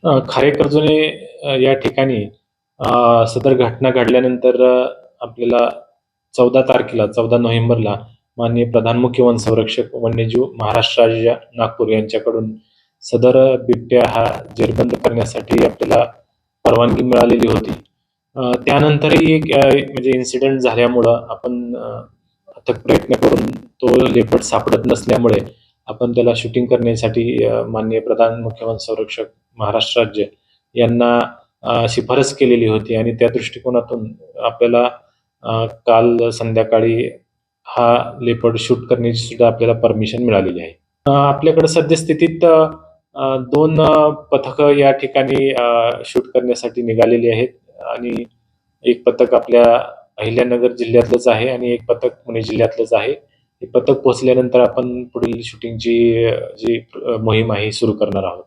खारेकर्जुने या ठिकाणी सदर घटना घडल्यानंतर आपल्याला 14 तारखेला 14 नोव्हेंबरला माननीय प्रधान मुख्य वन संरक्षक वन्यजीव महाराष्ट्र राज्य नागपूर यांच्याकडून सदर बिबट्या हा जेरबंद करण्यासाठी आपल्याला परवानगी मिळालेली होती. त्यानंतरही एक म्हणजे इन्सिडेंट झाल्यामुळं आपण अथक प्रयत्न करून तो लेपर्ड सापडत नसल्यामुळे आपण त्याला शूटिंग करण्यासाठी माननीय प्रधान मुख्य वन संरक्षक महाराष्ट्र राज्य यांना शिफारस केलेली होती आणि त्या दृष्टिकोनातून आपल्याला काल संध्याकाळी हा लेपर्ड शूट करण्याची सुद्धा आपल्याला परमिशन मिळालेली आहे. आपल्याकडे सद्यस्थितीत 2 पथकं या ठिकाणी शूट करण्यासाठी निघालेली आहेत आणि एक पथक आपल्या अहिल्यानगर जिल्ह्यातलंच आहे आणि एक पथक पुणे जिल्ह्यातलंच आहे. हे पथक पोहोचल्यानंतर आपण पुढील शूटिंगची जी मोहीम आहे सुरू करणार आहोत.